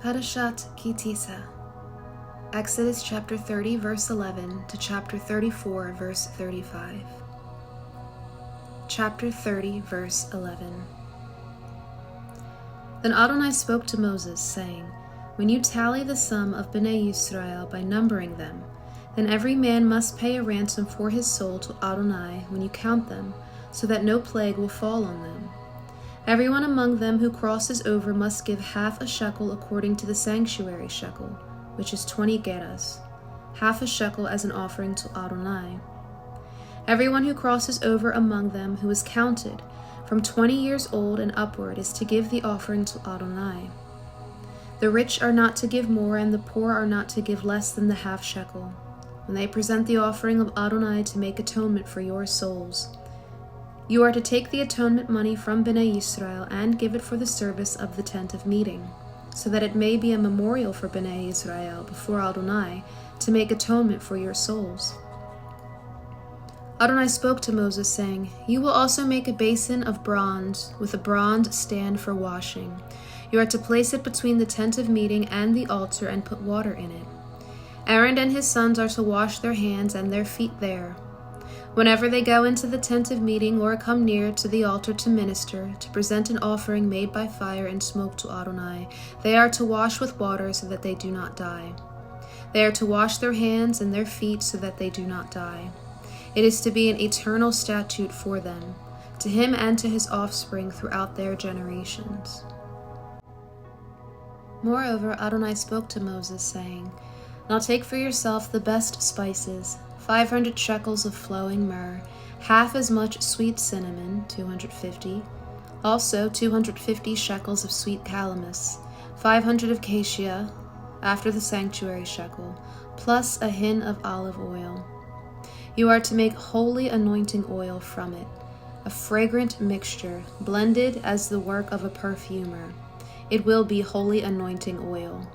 Parashat Tisa. Exodus chapter 30 verse 11 to chapter 34 verse 35. Chapter 30 verse 11. Then Adonai spoke to Moses, saying, When you tally the sum of Bnei Yisrael by numbering them, then every man must pay a ransom for his soul to Adonai when you count them, so that no plague will fall on them. Everyone among them who crosses over must give half a shekel according to the sanctuary shekel, which is 20 gerahs, half a shekel as an offering to Adonai. Everyone who crosses over among them who is counted from 20 years old and upward is to give the offering to Adonai. The rich are not to give more, and the poor are not to give less than the half shekel, when they present the offering of Adonai to make atonement for your souls. You are to take the atonement money from Bnei Yisrael and give it for the service of the tent of meeting, so that it may be a memorial for Bnei Yisrael before Adonai to make atonement for your souls. Adonai spoke to Moses, saying, You will also make a basin of bronze with a bronze stand for washing. You are to place it between the tent of meeting and the altar and put water in it. Aaron and his sons are to wash their hands and their feet there. Whenever they go into the tent of meeting or come near to the altar to minister, to present an offering made by fire and smoke to Adonai, they are to wash with water so that they do not die. They are to wash their hands and their feet so that they do not die. It is to be an eternal statute for them, to him and to his offspring throughout their generations. Moreover, Adonai spoke to Moses, saying, Now take for yourself the best spices, 500 shekels of flowing myrrh, half as much sweet cinnamon, 250, also 250 shekels of sweet calamus, 500 of cassia, after the sanctuary shekel, plus a hin of olive oil. You are to make holy anointing oil from it, a fragrant mixture, blended as the work of a perfumer. It will be holy anointing oil.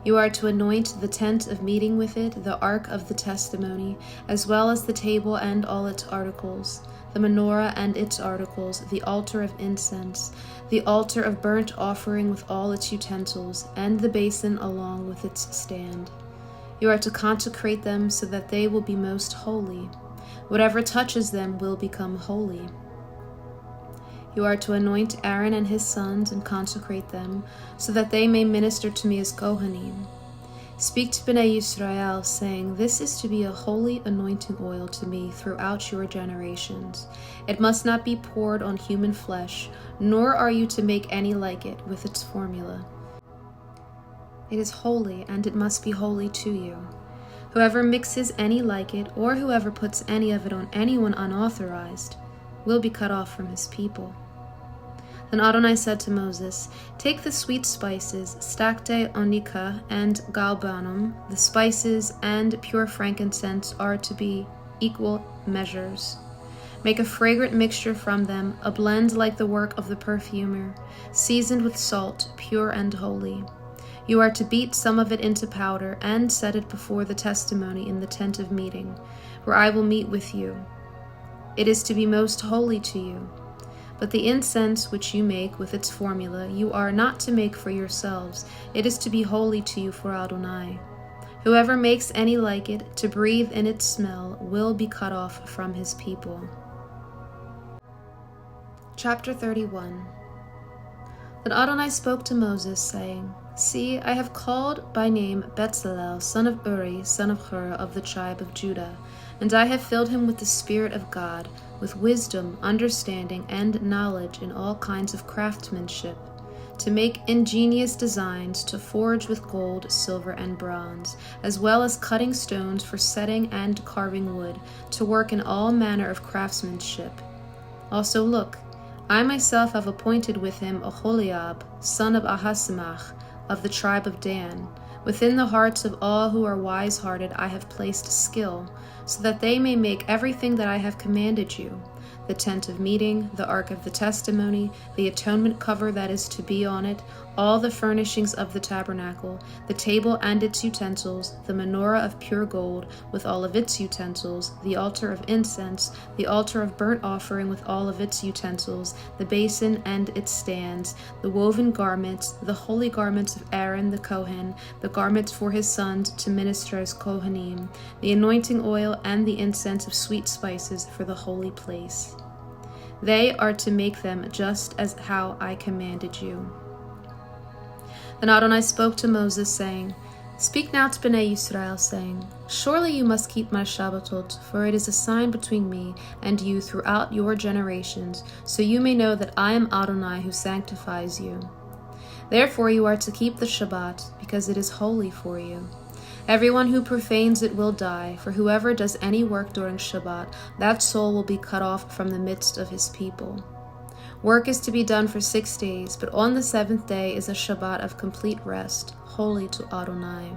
You are to anoint the tent of meeting with it, the ark of the testimony, as well as the table and all its articles, the menorah and its articles, the altar of incense, the altar of burnt offering with all its utensils, and the basin along with its stand. You are to consecrate them so that they will be most holy. Whatever touches them will become holy. You are to anoint Aaron and his sons and consecrate them, so that they may minister to me as Kohanim. Speak to Bnei Yisrael, saying, This is to be a holy anointing oil to me throughout your generations. It must not be poured on human flesh, nor are you to make any like it with its formula. It is holy, and it must be holy to you. Whoever mixes any like it, or whoever puts any of it on anyone unauthorized, will be cut off from his people. Then Adonai said to Moses, Take the sweet spices, stacte onika and galbanum. The spices and pure frankincense are to be equal measures. Make a fragrant mixture from them, a blend like the work of the perfumer, seasoned with salt, pure and holy. You are to beat some of it into powder and set it before the testimony in the tent of meeting, where I will meet with you. It is to be most holy to you. But the incense which you make with its formula, you are not to make for yourselves. It is to be holy to you for Adonai. Whoever makes any like it, to breathe in its smell, will be cut off from his people. Chapter 31. Then Adonai spoke to Moses, saying, See, I have called by name Bezalel, son of Uri, son of Hur, of the tribe of Judah, and I have filled him with the Spirit of God, with wisdom, understanding, and knowledge in all kinds of craftsmanship, to make ingenious designs, to forge with gold, silver, and bronze, as well as cutting stones for setting and carving wood, to work in all manner of craftsmanship. Also look, I myself have appointed with him Aholiab, son of Ahisamach, of the tribe of Dan. Within the hearts of all who are wise-hearted I have placed skill, so that they may make everything that I have commanded you, the tent of meeting, the ark of the testimony, the atonement cover that is to be on it, all the furnishings of the tabernacle, the table and its utensils, the menorah of pure gold with all of its utensils, the altar of incense, the altar of burnt offering with all of its utensils, the basin and its stands, the woven garments, the holy garments of Aaron the Kohen, the garments for his sons to minister as Kohanim, the anointing oil and the incense of sweet spices for the holy place. They are to make them just as how I commanded you. Then Adonai spoke to Moses, saying, Speak now to Bnei Yisrael, saying, Surely you must keep my Shabbatot, for it is a sign between me and you throughout your generations, so you may know that I am Adonai who sanctifies you. Therefore you are to keep the Shabbat, because it is holy for you. Everyone who profanes it will die, for whoever does any work during Shabbat, that soul will be cut off from the midst of his people. Work is to be done for 6 days, but on the 7th day is a Shabbat of complete rest, holy to Adonai.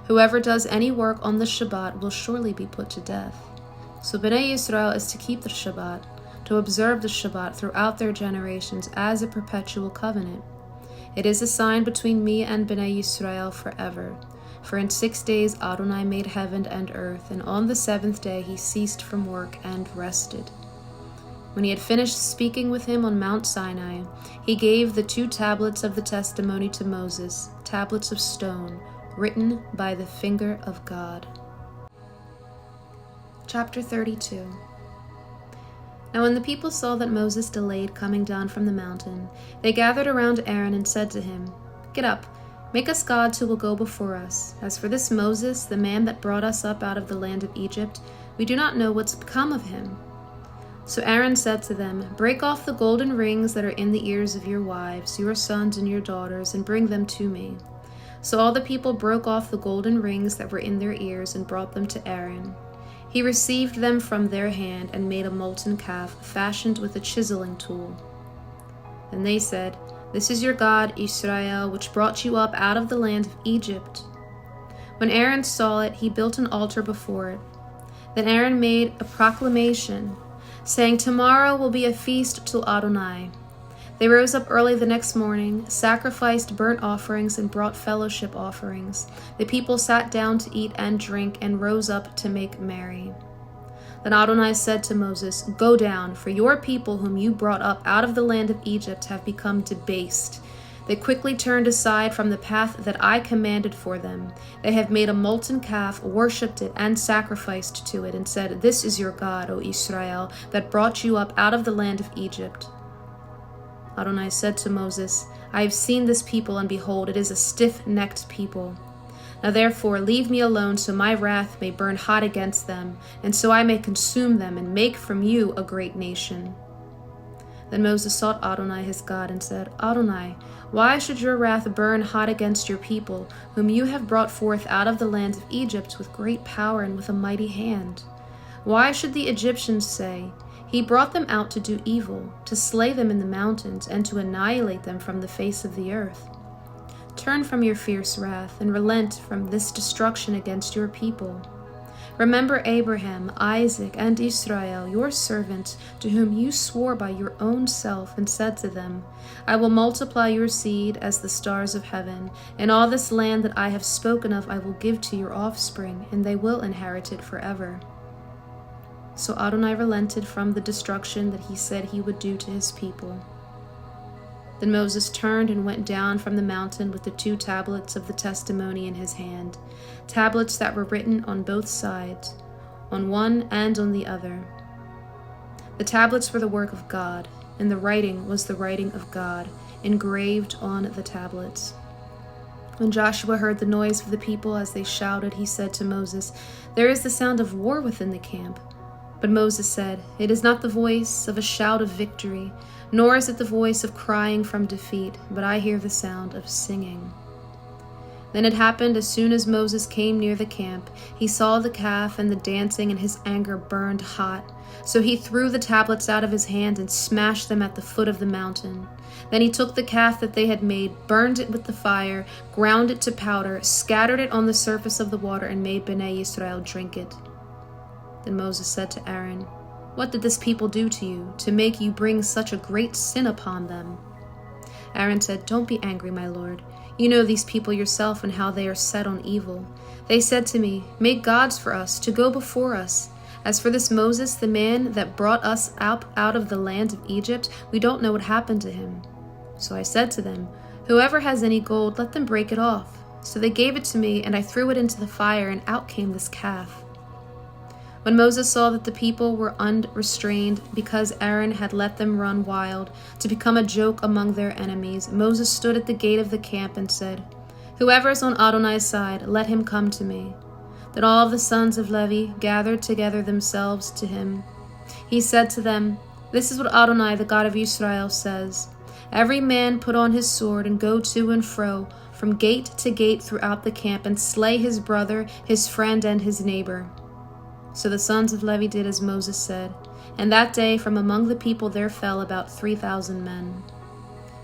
Whoever does any work on the Shabbat will surely be put to death. So Bnei Yisrael is to keep the Shabbat, to observe the Shabbat throughout their generations as a perpetual covenant. It is a sign between me and Bnei Yisrael forever. For in 6 days Adonai made heaven and earth, and on the 7th day he ceased from work and rested. When he had finished speaking with him on Mount Sinai, he gave the 2 tablets of the testimony to Moses, tablets of stone, written by the finger of God. Chapter 32. Now when the people saw that Moses delayed coming down from the mountain, they gathered around Aaron and said to him, Get up, make us gods who will go before us. As for this Moses, the man that brought us up out of the land of Egypt, we do not know what's become of him. So Aaron said to them, Break off the golden rings that are in the ears of your wives, your sons and your daughters, and bring them to me. So all the people broke off the golden rings that were in their ears and brought them to Aaron. He received them from their hand and made a molten calf fashioned with a chiseling tool. And they said, This is your God, Israel, which brought you up out of the land of Egypt. When Aaron saw it, he built an altar before it. Then Aaron made a proclamation, saying, Tomorrow will be a feast to Adonai. They rose up early the next morning, sacrificed burnt offerings, and brought fellowship offerings. The people sat down to eat and drink, and rose up to make merry. Then Adonai said to Moses, Go down, for your people whom you brought up out of the land of Egypt have become debased. They quickly turned aside from the path that I commanded for them. They have made a molten calf, worshipped it, and sacrificed to it, and said, This is your God, O Israel, that brought you up out of the land of Egypt. Adonai said to Moses, I have seen this people, and behold, it is a stiff-necked people. Now therefore leave me alone, so my wrath may burn hot against them, and so I may consume them, and make from you a great nation. Then Moses sought Adonai his God, and said, Adonai, why should your wrath burn hot against your people, whom you have brought forth out of the land of Egypt with great power and with a mighty hand? Why should the Egyptians say, He brought them out to do evil, to slay them in the mountains, and to annihilate them from the face of the earth? Turn from your fierce wrath, and relent from this destruction against your people. Remember Abraham, Isaac, and Israel, your servants, to whom you swore by your own self, and said to them, I will multiply your seed as the stars of heaven, and all this land that I have spoken of I will give to your offspring, and they will inherit it forever. So Adonai relented from the destruction that he said he would do to his people. Then Moses turned and went down from the mountain with the 2 tablets of the testimony in his hand, tablets that were written on both sides, on one and on the other. The tablets were the work of God, and the writing was the writing of God, engraved on the tablets. When Joshua heard the noise of the people as they shouted, he said to Moses, There is the sound of war within the camp. But Moses said, It is not the voice of a shout of victory, nor is it the voice of crying from defeat, but I hear the sound of singing. Then it happened, as soon as Moses came near the camp, he saw the calf and the dancing, and his anger burned hot. So he threw the tablets out of his hand and smashed them at the foot of the mountain. Then he took the calf that they had made, burned it with the fire, ground it to powder, scattered it on the surface of the water, and made Bnei Yisrael drink it. Then Moses said to Aaron, What did this people do to you, to make you bring such a great sin upon them?" Aaron said, "Don't be angry, my lord. You know these people yourself and how they are set on evil. They said to me, 'Make gods for us, to go before us.' As for this Moses, the man that brought us out of the land of Egypt, we don't know what happened to him." So I said to them, "Whoever has any gold, let them break it off." So they gave it to me, and I threw it into the fire, and out came this calf. When Moses saw that the people were unrestrained because Aaron had let them run wild to become a joke among their enemies, Moses stood at the gate of the camp and said, "Whoever is on Adonai's side, let him come to me." Then all of the sons of Levi gathered together themselves to him. He said to them, "This is what Adonai, the God of Israel, says. Every man put on his sword and go to and fro from gate to gate throughout the camp and slay his brother, his friend, and his neighbor." So the sons of Levi did as Moses said, and that day from among the people there fell about 3,000 men.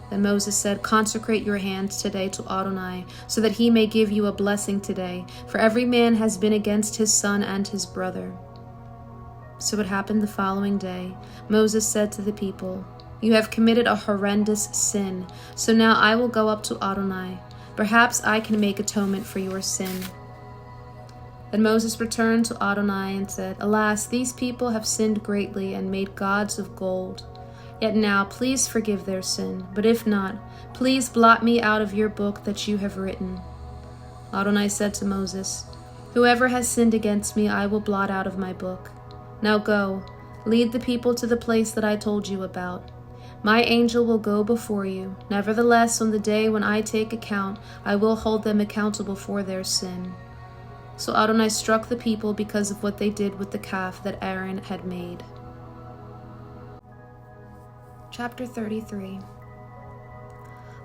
Then Moses said, "Consecrate your hands today to Adonai, so that he may give you a blessing today, for every man has been against his son and his brother." So it happened the following day. Moses said to the people, "You have committed a horrendous sin, so now I will go up to Adonai. Perhaps I can make atonement for your sin." Then Moses returned to Adonai and said, "Alas, these people have sinned greatly and made gods of gold. Yet now please forgive their sin, but if not, please blot me out of your book that you have written." Adonai said to Moses, "Whoever has sinned against me I will blot out of my book. Now go, lead the people to the place that I told you about. My angel will go before you. Nevertheless, on the day when I take account, I will hold them accountable for their sin." So Adonai struck the people because of what they did with the calf that Aaron had made. Chapter 33.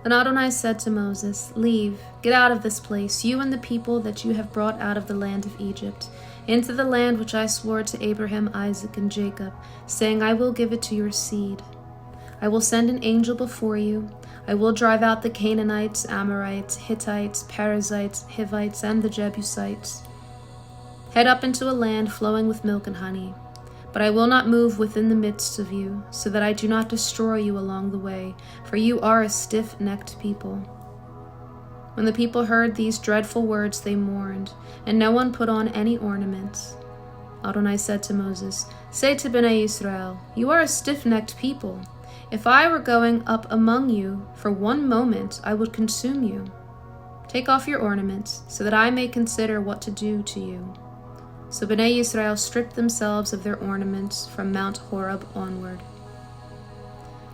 Then Adonai said to Moses, "Leave, get out of this place, you and the people that you have brought out of the land of Egypt, into the land which I swore to Abraham, Isaac, and Jacob, saying, I will give it to your seed. I will send an angel before you. I will drive out the Canaanites, Amorites, Hittites, Perizzites, Hivites, and the Jebusites. Head up into a land flowing with milk and honey. But I will not move within the midst of you, so that I do not destroy you along the way, for you are a stiff-necked people." When the people heard these dreadful words, they mourned, and no one put on any ornaments. Adonai said to Moses, "Say to Bnei Israel, you are a stiff-necked people. If I were going up among you for one moment, I would consume you. Take off your ornaments, so that I may consider what to do to you." So Bnei Israel stripped themselves of their ornaments from Mount Horeb onward.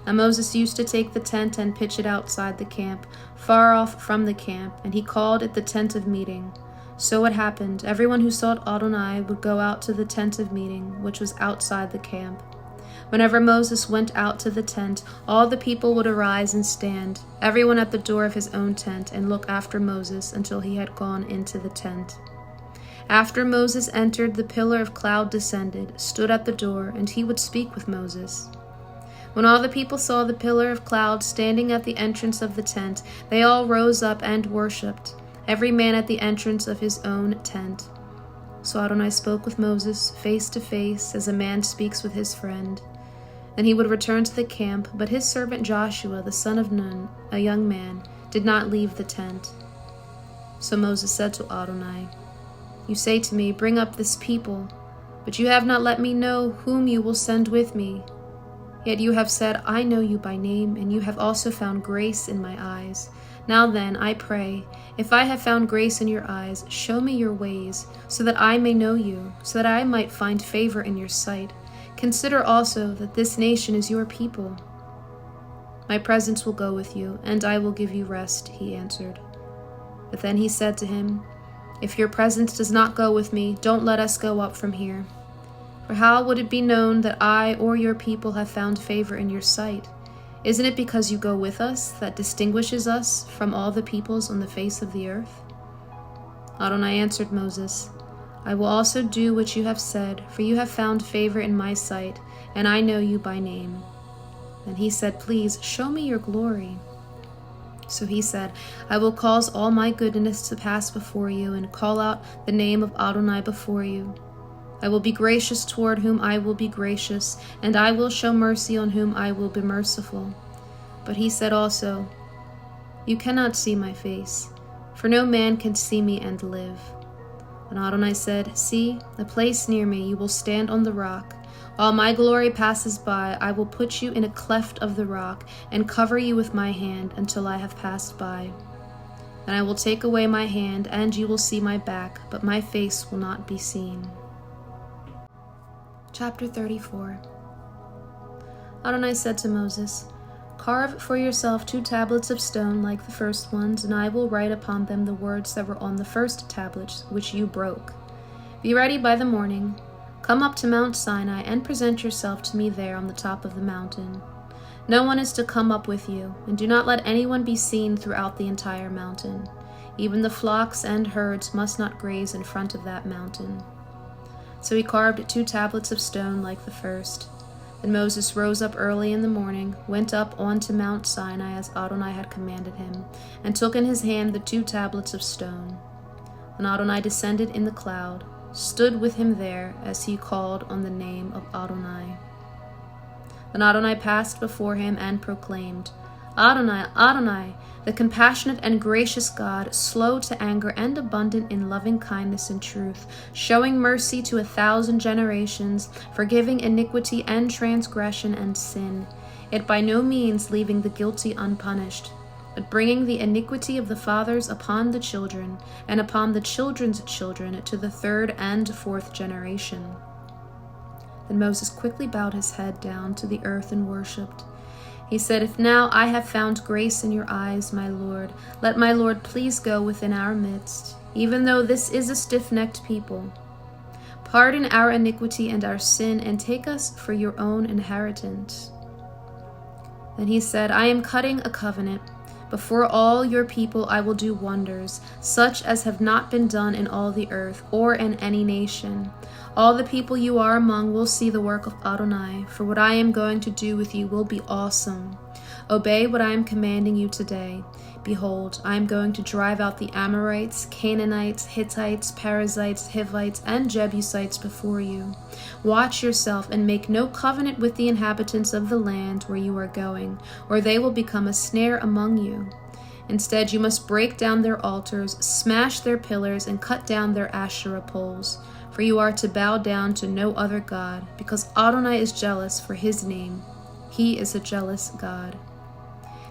Now Moses used to take the tent and pitch it outside the camp, far off from the camp, and he called it the tent of meeting. So it happened, everyone who sought Adonai would go out to the tent of meeting, which was outside the camp. Whenever Moses went out to the tent, all the people would arise and stand, everyone at the door of his own tent, and look after Moses until he had gone into the tent. After Moses entered, the pillar of cloud descended, stood at the door, and he would speak with Moses. When all the people saw the pillar of cloud standing at the entrance of the tent, they all rose up and worshipped, every man at the entrance of his own tent. So Adonai spoke with Moses face to face, as a man speaks with his friend. Then he would return to the camp, but his servant Joshua, the son of Nun, a young man, did not leave the tent. So Moses said to Adonai, "You say to me, bring up this people, but you have not let me know whom you will send with me. Yet you have said, I know you by name, and you have also found grace in my eyes. Now then, I pray, if I have found grace in your eyes, show me your ways, so that I may know you, so that I might find favor in your sight. Consider also that this nation is your people." "My presence will go with you, and I will give you rest," he answered. But then he said to him, "If your presence does not go with me, don't let us go up from here. For how would it be known that I or your people have found favor in your sight? Isn't it because you go with us that distinguishes us from all the peoples on the face of the earth?" Adonai answered Moses, "I will also do what you have said, for you have found favor in my sight, and I know you by name." Then he said, "Please show me your glory." So he said, "I will cause all my goodness to pass before you, and call out the name of Adonai before you. I will be gracious toward whom I will be gracious, and I will show mercy on whom I will be merciful. But he said also, You cannot see my face, for no man can see me and live. And Adonai said, See, a place near me, you will stand on the rock. While my glory passes by, I will put you in a cleft of the rock, and cover you with my hand until I have passed by. Then I will take away my hand, and you will see my back, but my face will not be seen. Chapter 34. Adonai said to Moses, Carve for yourself 2 tablets of stone like the first ones, and I will write upon them the words that were on the first tablets, which you broke. Be ready by the morning. Come up to Mount Sinai and present yourself to me there on the top of the mountain. No one is to come up with you, and do not let anyone be seen throughout the entire mountain. Even the flocks and herds must not graze in front of that mountain. So he carved 2 tablets of stone like the first. Then Moses rose up early in the morning, went up onto Mount Sinai as Adonai had commanded him, and took in his hand the 2 tablets of stone. And Adonai descended in the cloud, stood with him there as he called on the name of Adonai. Then Adonai passed before him and proclaimed, Adonai, Adonai, the compassionate and gracious God, slow to anger and abundant in loving kindness and truth, showing mercy to 1,000 generations, forgiving iniquity and transgression and sin, yet by no means leaving the guilty unpunished, but bringing the iniquity of the fathers upon the children, and upon the children's children to the 3rd and 4th generation. Then Moses quickly bowed his head down to the earth and worshipped. He said, If now I have found grace in your eyes, my Lord, let my Lord please go within our midst, even though this is a stiff-necked people. Pardon our iniquity and our sin, and take us for your own inheritance. Then he said, I am cutting a covenant. Before all your people I will do wonders, such as have not been done in all the earth, or in any nation. All the people you are among will see the work of Adonai, for what I am going to do with you will be awesome. Obey what I am commanding you today. Behold, I am going to drive out the Amorites, Canaanites, Hittites, Perizzites, Hivites, and Jebusites before you. Watch yourself and make no covenant with the inhabitants of the land where you are going, or they will become a snare among you. Instead, you must break down their altars, smash their pillars, and cut down their Asherah poles. For you are to bow down to no other God, because Adonai is jealous for his name. He is a jealous God.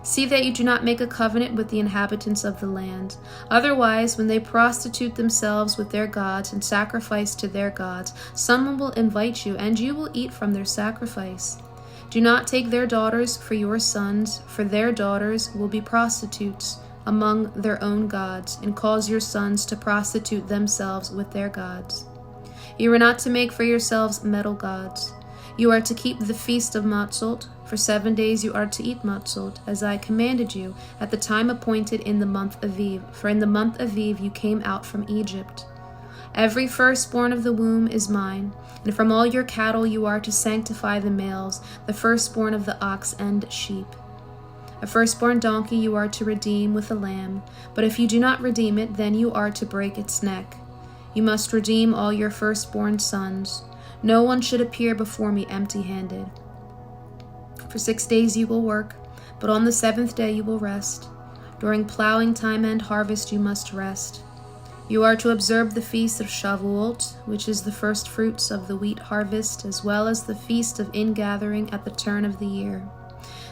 See that you do not make a covenant with the inhabitants of the land. Otherwise, when they prostitute themselves with their gods and sacrifice to their gods, someone will invite you, and you will eat from their sacrifice. Do not take their daughters for your sons, for their daughters will be prostitutes among their own gods, and cause your sons to prostitute themselves with their gods. You are not to make for yourselves metal gods. You are to keep the feast of Matzot. For 7 days you are to eat matzot, as I commanded you, at the time appointed in the month Aviv. For in the month Aviv you came out from Egypt. Every firstborn of the womb is mine, and from all your cattle you are to sanctify the males, the firstborn of the ox and sheep. A firstborn donkey you are to redeem with a lamb, but if you do not redeem it, then you are to break its neck. You must redeem all your firstborn sons. No one should appear before me empty-handed. For 6 days you will work, but on the 7th day you will rest. During plowing time and harvest you must rest. You are to observe the feast of Shavuot, which is the first fruits of the wheat harvest, as well as the feast of ingathering at the turn of the year.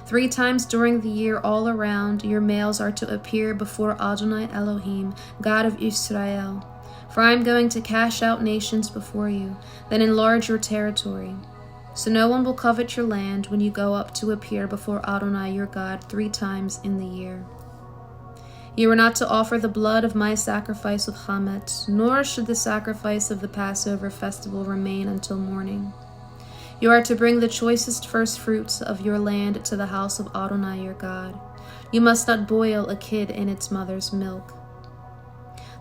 3 times during the year all around, your males are to appear before Adonai Elohim, God of Israel. For I am going to cast out nations before you, then enlarge your territory. So no one will covet your land when you go up to appear before Adonai your God 3 times in the year. You are not to offer the blood of my sacrifice with chametz, nor should the sacrifice of the Passover festival remain until morning. You are to bring the choicest first fruits of your land to the house of Adonai your God. You must not boil a kid in its mother's milk.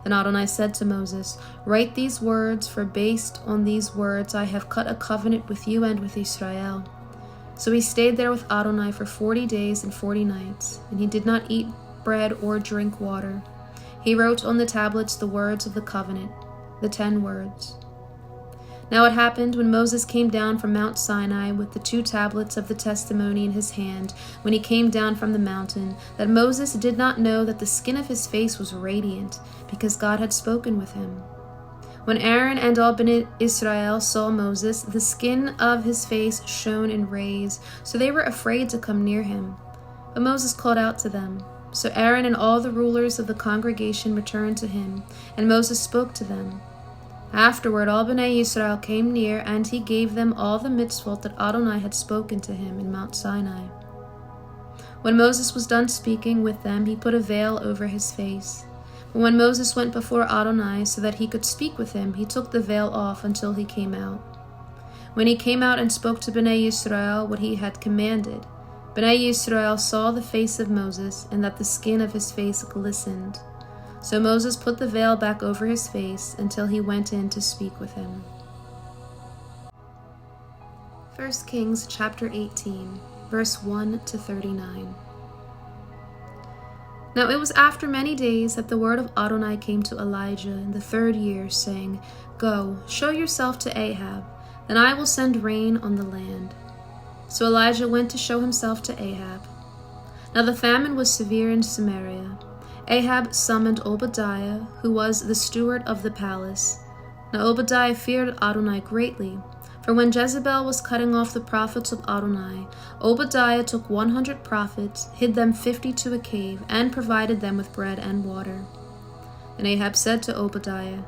Then Adonai said to Moses, Write these words, for based on these words I have cut a covenant with you and with Israel. So he stayed there with Adonai for 40 days and 40 nights, and he did not eat bread or drink water. He wrote on the tablets the words of the covenant, the 10 words. Now it happened, when Moses came down from Mount Sinai with the 2 tablets of the testimony in his hand, when he came down from the mountain, that Moses did not know that the skin of his face was radiant, because God had spoken with him. When Aaron and all Bnei Israel saw Moses, the skin of his face shone in rays, so they were afraid to come near him. But Moses called out to them. So Aaron and all the rulers of the congregation returned to him, and Moses spoke to them. Afterward all Bnei Israel came near, and he gave them all the mitzvot that Adonai had spoken to him in Mount Sinai. When Moses was done speaking with them, he put a veil over his face. But when Moses went before Adonai so that he could speak with him, he took the veil off until he came out. When he came out and spoke to Bnei Israel what he had commanded, Bnei Israel saw the face of Moses, and that the skin of his face glistened. So Moses put the veil back over his face until he went in to speak with him. 1 Kings chapter 18, verse 1 to 39. Now it was after many days that the word of Adonai came to Elijah in the 3rd year, saying, Go, show yourself to Ahab, then I will send rain on the land. So Elijah went to show himself to Ahab. Now the famine was severe in Samaria. Ahab summoned Obadiah, who was the steward of the palace. Now Obadiah feared Adonai greatly, for when Jezebel was cutting off the prophets of Adonai, Obadiah took 100 prophets, hid them 50 to a cave, and provided them with bread and water. And Ahab said to Obadiah,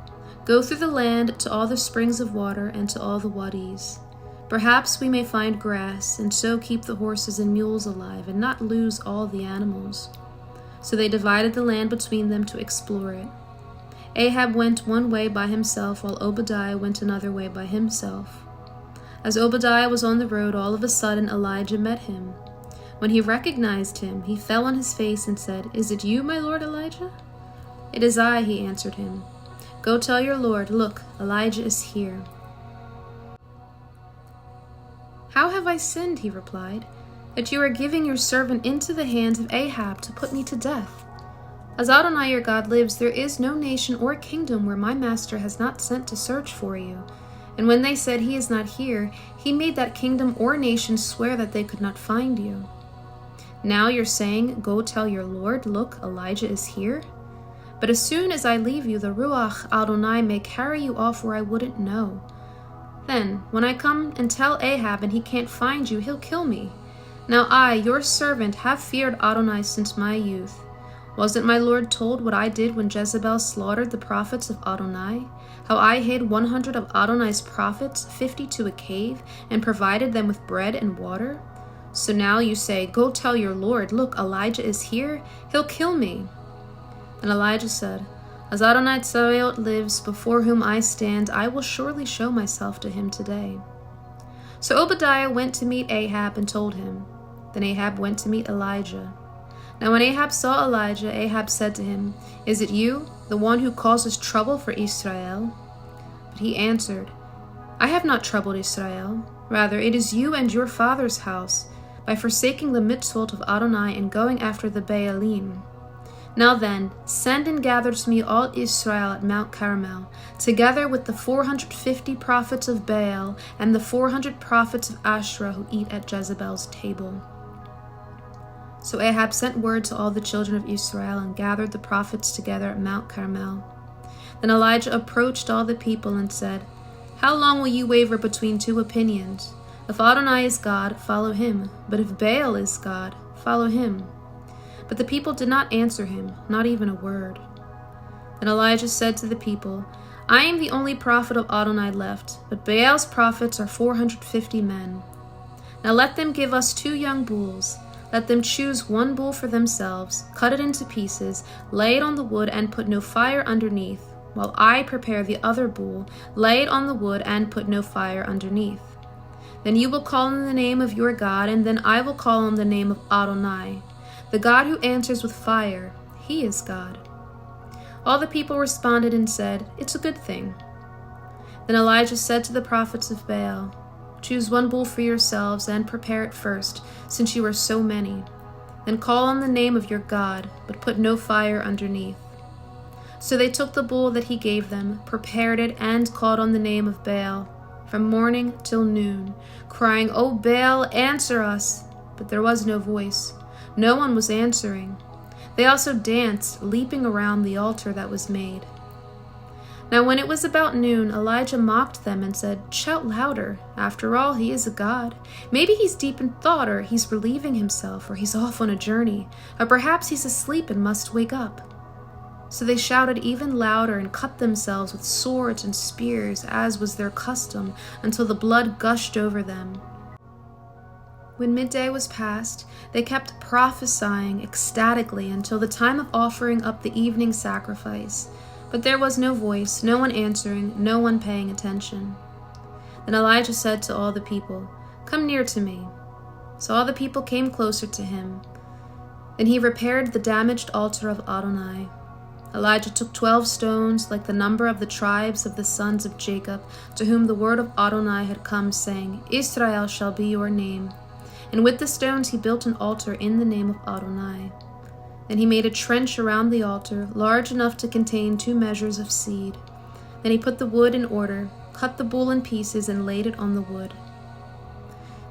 Go through the land to all the springs of water and to all the wadis. Perhaps we may find grass, and so keep the horses and mules alive, and not lose all the animals. So they divided the land between them to explore it. Ahab went one way by himself, while Obadiah went another way by himself. As Obadiah was on the road, all of a sudden Elijah met him. When he recognized him, he fell on his face and said, Is it you, my lord Elijah? It is I, he answered him. Go tell your lord, look, Elijah is here. How have I sinned, he replied, that you are giving your servant into the hands of Ahab to put me to death? As Adonai your God lives, there is no nation or kingdom where my master has not sent to search for you. And when they said he is not here, he made that kingdom or nation swear that they could not find you. Now you're saying, Go tell your Lord, look, Elijah is here? But as soon as I leave you, the Ruach Adonai may carry you off where I wouldn't know. Then, when I come and tell Ahab and he can't find you, he'll kill me. Now I, your servant, have feared Adonai since my youth. Wasn't my Lord told what I did when Jezebel slaughtered the prophets of Adonai? How I hid 100 of Adonai's prophets, 50 to a cave, and provided them with bread and water? So now you say, Go tell your Lord, look, Elijah is here, he'll kill me. And Elijah said, As Adonai Tsabaoth lives, before whom I stand, I will surely show myself to him today. So Obadiah went to meet Ahab and told him. Then Ahab went to meet Elijah. Now when Ahab saw Elijah, Ahab said to him, Is it you, the one who causes trouble for Israel? But he answered, I have not troubled Israel. Rather, it is you and your father's house, by forsaking the mitzvot of Adonai and going after the Baalim. Now then, send and gather to me all Israel at Mount Carmel, together with the 450 prophets of Baal and the 400 prophets of Asherah who eat at Jezebel's table. So Ahab sent word to all the children of Israel and gathered the prophets together at Mount Carmel. Then Elijah approached all the people and said, How long will you waver between 2 opinions? If Adonai is God, follow him, but if Baal is God, follow him. But the people did not answer him, not even a word. Then Elijah said to the people, I am the only prophet of Adonai left, but Baal's prophets are 450 men. Now let them give us 2 young bulls. Let them choose 1 bull for themselves, cut it into pieces, lay it on the wood, and put no fire underneath, while I prepare the other bull, lay it on the wood, and put no fire underneath. Then you will call on the name of your God, and then I will call on the name of Adonai. The God who answers with fire, he is God. All the people responded and said, It's a good thing. Then Elijah said to the prophets of Baal, Choose 1 bull for yourselves and prepare it first, since you are so many. Then call on the name of your God, but put no fire underneath. So they took the bull that he gave them, prepared it, and called on the name of Baal. from morning till noon, crying, "O Baal, answer us!" But there was no voice. No one was answering. They also danced, leaping around the altar that was made. Now when it was about noon, Elijah mocked them and said, "Shout louder. After all, he is a god. Maybe he's deep in thought, or he's relieving himself, or he's off on a journey, or perhaps he's asleep and must wake up." So they shouted even louder and cut themselves with swords and spears, as was their custom, until the blood gushed over them. When midday was past, they kept prophesying ecstatically until the time of offering up the evening sacrifice. But there was no voice, no one answering, no one paying attention. Then Elijah said to all the people, "Come near to me." So all the people came closer to him. Then he repaired the damaged altar of Adonai. Elijah took 12 stones, like the number of the tribes of the sons of Jacob, to whom the word of Adonai had come, saying, "Israel shall be your name." And with the stones he built an altar in the name of Adonai. Then he made a trench around the altar, large enough to contain 2 measures of seed. Then he put the wood in order, cut the bull in pieces, and laid it on the wood.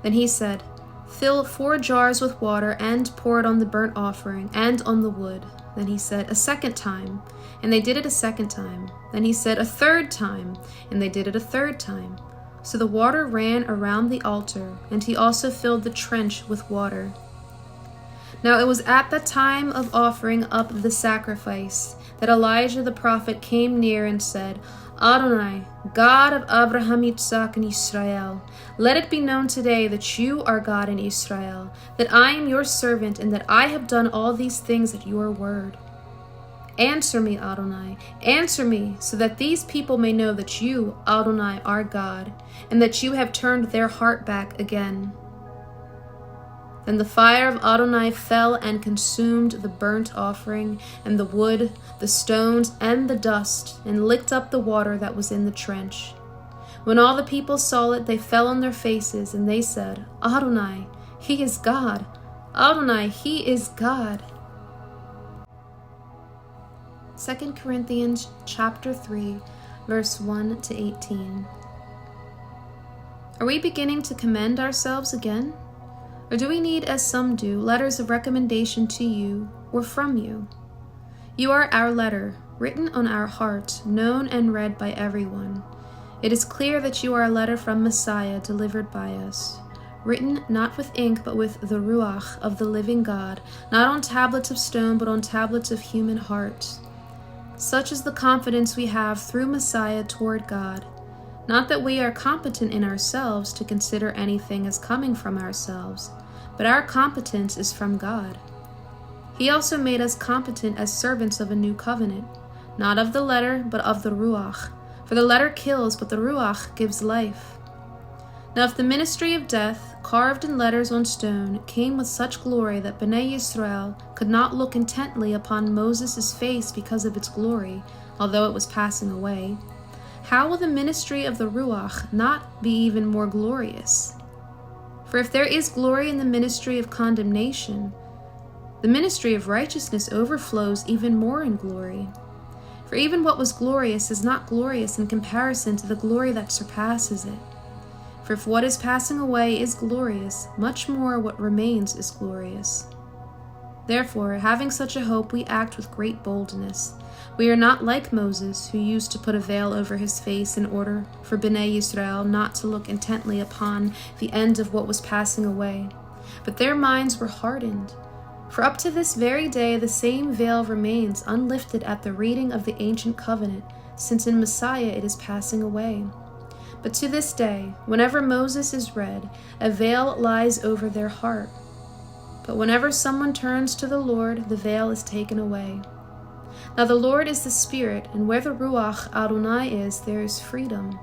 Then he said, "Fill 4 jars with water, and pour it on the burnt offering, and on the wood." Then he said, "A second time," and they did it a second time. Then he said, "A third time," and they did it a third time. So the water ran around the altar, and he also filled the trench with water. Now it was at the time of offering up the sacrifice that Elijah the prophet came near and said, "Adonai, God of Abraham, Isaac, and Israel, let it be known today that you are God in Israel, that I am your servant, and that I have done all these things at your word. Answer me, Adonai, answer me, so that these people may know that you, Adonai, are God, and that you have turned their heart back again." Then the fire of Adonai fell and consumed the burnt offering, and the wood, the stones, and the dust, and licked up the water that was in the trench. When all the people saw it, they fell on their faces, and they said, "Adonai, he is God. Adonai, he is God." 2 Corinthians chapter 3, verse 1 to 18. Are we beginning to commend ourselves again? Or do we need, as some do, letters of recommendation to you or from you? You are our letter, written on our hearts, known and read by everyone. It is clear that you are a letter from Messiah delivered by us, written not with ink but with the Ruach of the living God, not on tablets of stone but on tablets of human hearts. Such is the confidence we have through Messiah toward God. Not that we are competent in ourselves to consider anything as coming from ourselves, but our competence is from God. He also made us competent as servants of a new covenant, not of the letter, but of the Ruach. For the letter kills, but the Ruach gives life. Now if the ministry of death, carved in letters on stone, came with such glory that Bnei Yisrael could not look intently upon Moses' face because of its glory, although it was passing away, how will the ministry of the Ruach not be even more glorious? For if there is glory in the ministry of condemnation, the ministry of righteousness overflows even more in glory. For even what was glorious is not glorious in comparison to the glory that surpasses it. For if what is passing away is glorious, much more what remains is glorious. Therefore, having such a hope, we act with great boldness. We are not like Moses, who used to put a veil over his face in order for Bnei Yisrael not to look intently upon the end of what was passing away. But their minds were hardened. For up to this very day the same veil remains unlifted at the reading of the ancient covenant, since in Messiah it is passing away. But to this day, whenever Moses is read, a veil lies over their heart. But whenever someone turns to the Lord, the veil is taken away. Now the Lord is the Spirit, and where the Ruach Adonai is, there is freedom.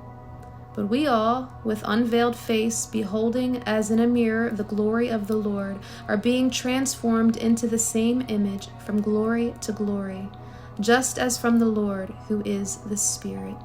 But we all, with unveiled face, beholding as in a mirror the glory of the Lord, are being transformed into the same image from glory to glory, just as from the Lord, who is the Spirit.